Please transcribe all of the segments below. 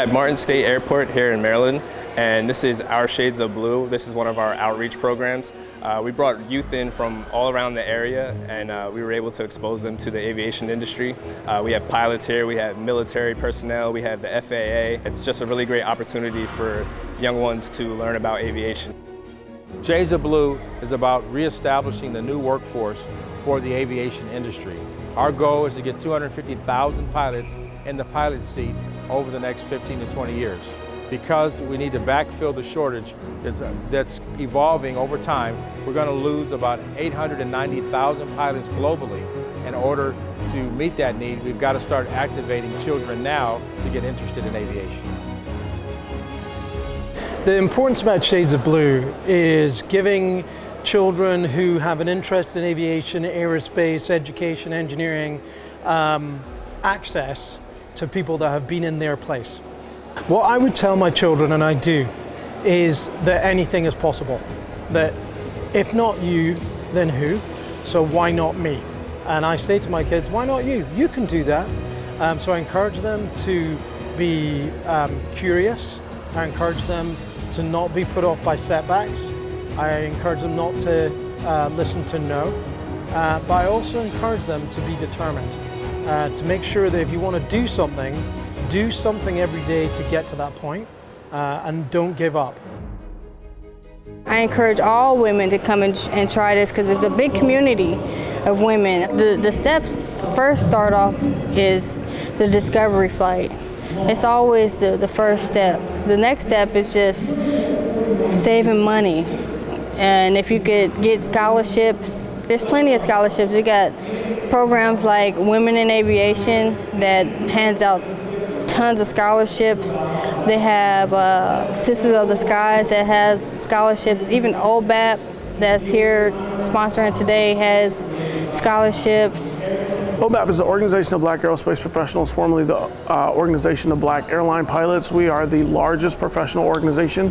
at Martin State Airport here in Maryland, and this is Our Shades of Blue. This is one of our outreach programs. We brought youth in from all around the area, and we were able to expose them to the aviation industry. We have pilots here, we have military personnel, we have the FAA. It's just a really great opportunity for young ones to learn about aviation. Shades of Blue is about reestablishing the new workforce for the aviation industry. Our goal is to get 250,000 pilots in the pilot seat over the next 15 to 20 years. Because we need to backfill the shortage that's evolving over time, we're going to lose about 890,000 pilots globally. In order to meet that need, we've got to start activating children now to get interested in aviation. The importance about Shades of Blue is giving children who have an interest in aviation, aerospace, education, engineering, access to people that have been in their place. What I would tell my children, and I do, is that anything is possible. That if not you, then who? So why not me? And I say to my kids, why not you? You can do that. So I encourage them to be curious. I encourage them to not be put off by setbacks. I encourage them not to listen to no. But I also encourage them to be determined. To make sure that if you want to do something every day to get to that point, and don't give up. I encourage all women to come and try this because it's a big community of women. The steps first start off is the discovery flight. It's always the first step. The next step is just saving money. And if you could get scholarships, there's plenty of scholarships. We got programs like Women in Aviation that hands out tons of scholarships. They have Sisters of the Skies that has scholarships. Even OBAP that's here sponsoring today has scholarships. OBAP is the Organization of Black Aerospace Professionals, formerly the Organization of Black Airline Pilots. We are the largest professional organization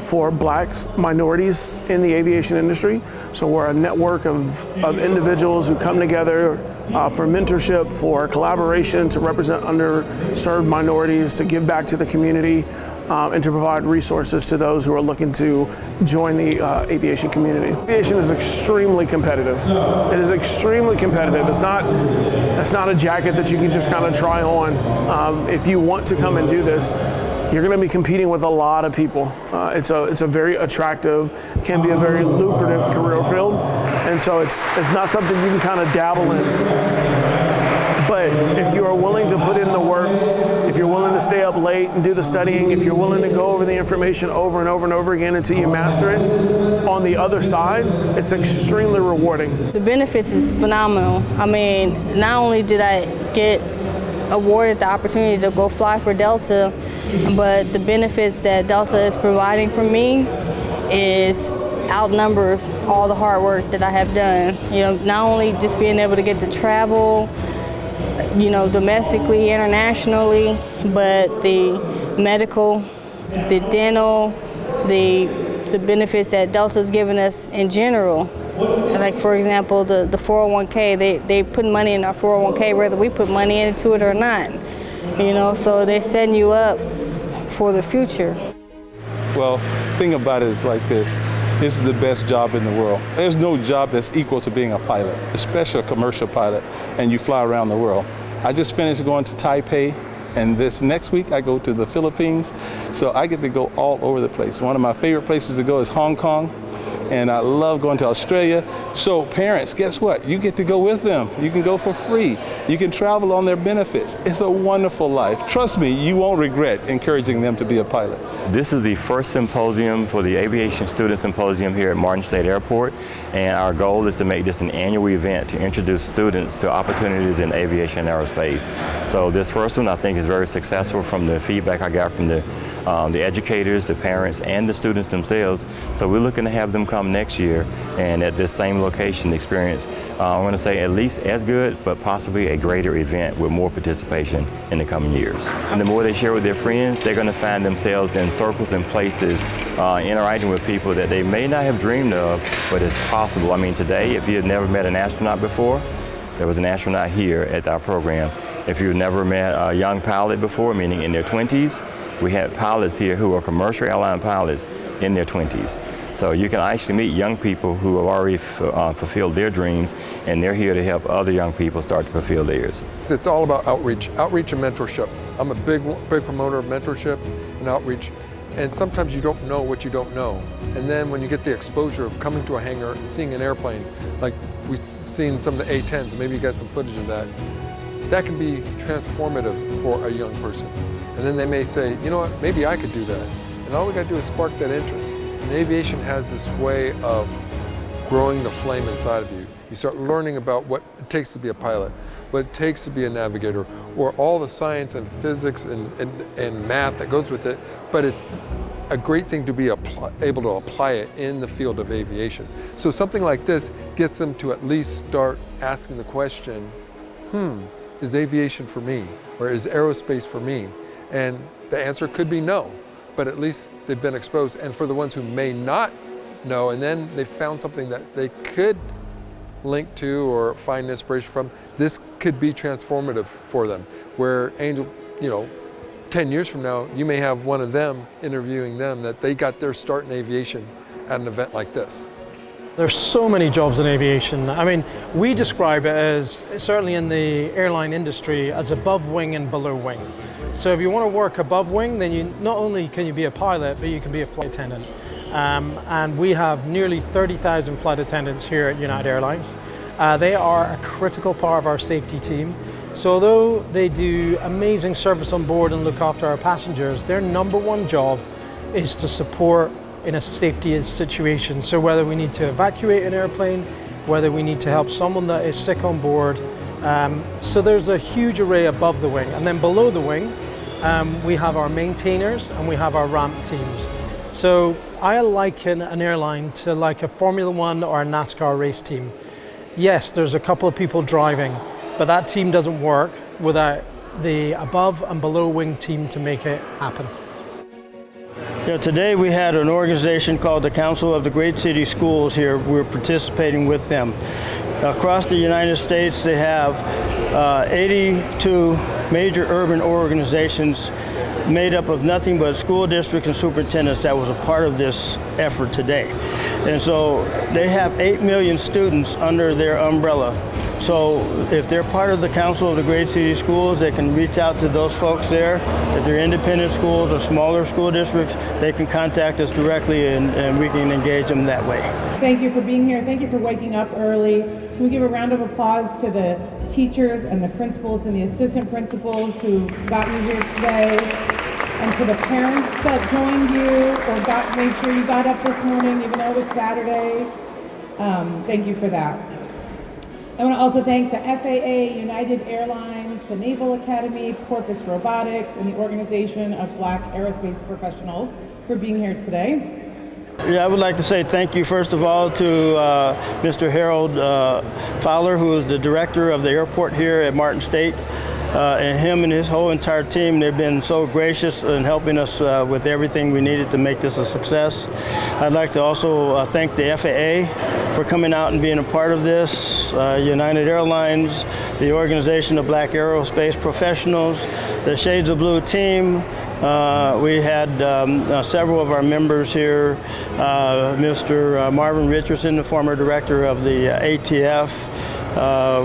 for blacks, minorities in the aviation industry. So we're a network of individuals who come together for mentorship, for collaboration, to represent underserved minorities, to give back to the community, and to provide resources to those who are looking to join the aviation community. Aviation is extremely competitive. It is extremely competitive. It's not a jacket that you can just kind of try on. If you want to come and do this, you're going to be competing with a lot of people. It's a very attractive, can be a very lucrative career field, and so it's not something you can kind of dabble in. But if you are willing to put in the work, if you're willing to stay up late and do the studying, if you're willing to go over the information over and over and over again until you master it, on the other side, it's extremely rewarding. The benefits is phenomenal. I mean, not only did I get awarded the opportunity to go fly for Delta, but the benefits that Delta is providing for me is outnumbers all the hard work that I have done. You know, not only just being able to get to travel, you know, domestically, internationally, but the medical, the dental, the benefits that Delta's given us in general. Like, for example, the 401k, they put money in our 401k whether we put money into it or not. You know, so they're setting you up for the future. Well, the thing about it is like this. This is the best job in the world. There's no job that's equal to being a pilot, especially a commercial pilot, and you fly around the world. I just finished going to Taipei, and this next week I go to the Philippines, so I get to go all over the place. One of my favorite places to go is Hong Kong, and I love going to Australia. So parents, guess what? You get to go with them. You can go for free. You can travel on their benefits. It's a wonderful life. Trust me, you won't regret encouraging them to be a pilot. This is the first symposium for the Aviation Student Symposium here at Martin State Airport, and our goal is to make this an annual event to introduce students to opportunities in aviation and aerospace. So this first one I think is very successful from the feedback I got from the educators, the parents, and the students themselves. So we're looking to have them come next year and at this same location experience, I'm going to say at least as good, but possibly a greater event with more participation in the coming years. And the more they share with their friends, they're going to find themselves in circles and places interacting with people that they may not have dreamed of, but it's possible. I mean, today, if you had never met an astronaut before, there was an astronaut here at our program. If you've never met a young pilot before, meaning in their 20s, we have pilots here who are commercial airline pilots in their 20s. So you can actually meet young people who have already fulfilled their dreams, and they're here to help other young people start to fulfill theirs. It's all about outreach and mentorship. I'm a big promoter of mentorship and outreach. And sometimes you don't know what you don't know. And then when you get the exposure of coming to a hangar and seeing an airplane, like we've seen some of the A-10s, maybe you got some footage of that, that can be transformative for a young person. And then they may say, you know what, maybe I could do that. And all we got to do is spark that interest. And aviation has this way of growing the flame inside of you. You start learning about what it takes to be a pilot, what it takes to be a navigator, or all the science and physics and math that goes with it, but it's a great thing to be able to apply it in the field of aviation. So something like this gets them to at least start asking the question, is aviation for me? Or is aerospace for me? And the answer could be no, but at least they've been exposed. And for the ones who may not know, and then they found something that they could link to or find inspiration from, this could be transformative for them. Where Angel, 10 years from now, you may have one of them interviewing them that they got their start in aviation at an event like this. There's so many jobs in aviation. I mean, we describe it as, certainly in the airline industry, as above wing and below wing. So if you want to work above wing, then not only can you be a pilot, but you can be a flight attendant. And we have nearly 30,000 flight attendants here at United Airlines. They are a critical part of our safety team. So although they do amazing service on board and look after our passengers, their number one job is to support in a safety situation. So whether we need to evacuate an airplane, whether we need to help someone that is sick on board. So there's a huge array above the wing. And then below the wing, we have our maintainers and we have our ramp teams. So I liken an airline to like a Formula One or a NASCAR race team. Yes, there's a couple of people driving, but that team doesn't work without the above and below wing team to make it happen. Yeah, today we had an organization called the Council of the Great City Schools here. We're participating with them. Across the United States, they have 82 major urban organizations made up of nothing but school districts and superintendents that was a part of this effort today. And so they have 8 million students under their umbrella. So if they're part of the Council of the Great City Schools, they can reach out to those folks there. If they're independent schools or smaller school districts, they can contact us directly and we can engage them that way. Thank you for being here. Thank you for waking up early. Can we give a round of applause to the teachers and the principals and the assistant principals who got you here today, and to the parents that joined you or made sure you got up this morning even though it was Saturday. Thank you for that. I want to also thank the FAA, United Airlines, the Naval Academy, Porpoise Robotics, and the Organization of Black Aerospace Professionals for being here today. Yeah, I would like to say thank you, first of all, to Mr. Harold Fowler, who is the director of the airport here at Martin State. And him and his whole entire team, they've been so gracious in helping us with everything we needed to make this a success. I'd like to also thank the FAA for coming out and being a part of this, United Airlines, the Organization of Black Aerospace Professionals, the Shades of Blue team. We had several of our members here, Mr. Marvin Richardson, the former director of the ATF.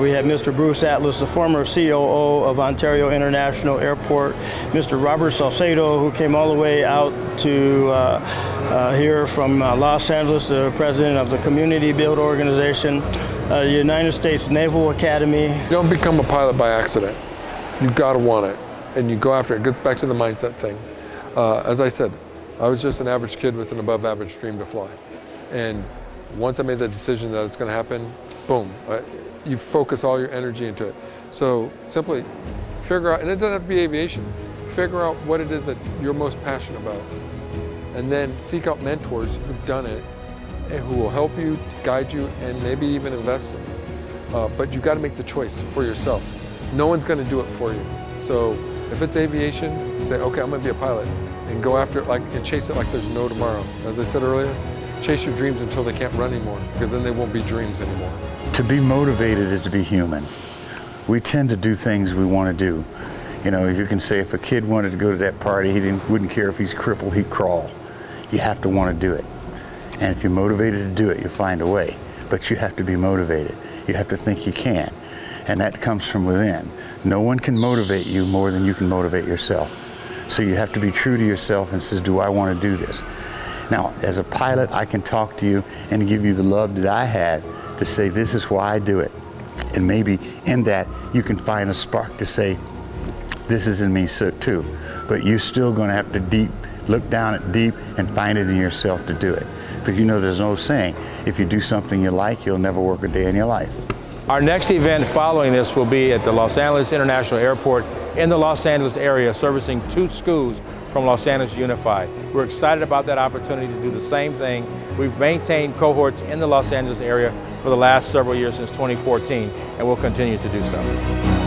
We had Mr. Bruce Atlas, the former COO of Ontario International Airport, Mr. Robert Salcedo, who came all the way out to here from Los Angeles, the president of the Community Build Organization, the United States Naval Academy. You don't become a pilot by accident. You've got to want it, and you go after it. It gets back to the mindset thing. As I said, I was just an average kid with an above average dream to fly. And once I made the decision that it's going to happen, boom. You focus all your energy into it. So simply figure out, and it doesn't have to be aviation, figure out what it is that you're most passionate about. And then seek out mentors who've done it and who will help you, guide you, and maybe even invest in you. But you've got to make the choice for yourself. No one's going to do it for you. So if it's aviation, say, okay, I'm going to be a pilot, and go after it and chase it like there's no tomorrow. As I said earlier, chase your dreams until they can't run anymore, because then they won't be dreams anymore. To be motivated is to be human. we tend to do things we want to do. You know, if you can say if a kid wanted to go to that party, wouldn't care if he's crippled, he'd crawl. You have to want to do it. And if you're motivated to do it, you'll find a way. But you have to be motivated. You have to think you can. And that comes from within. No one can motivate you more than you can motivate yourself. So you have to be true to yourself and say, do I want to do this? Now, as a pilot, I can talk to you and give you the love that I had to say, this is why I do it. And maybe in that, you can find a spark to say, this is in me too. But you're still going to have to look down at deep and find it in yourself to do it. But you know, there's no saying, if you do something you like, you'll never work a day in your life. Our next event following this will be at the Los Angeles International Airport in the Los Angeles area, servicing 2 schools from Los Angeles Unified. We're excited about that opportunity to do the same thing. We've maintained cohorts in the Los Angeles area for the last several years since 2014, and we'll continue to do so.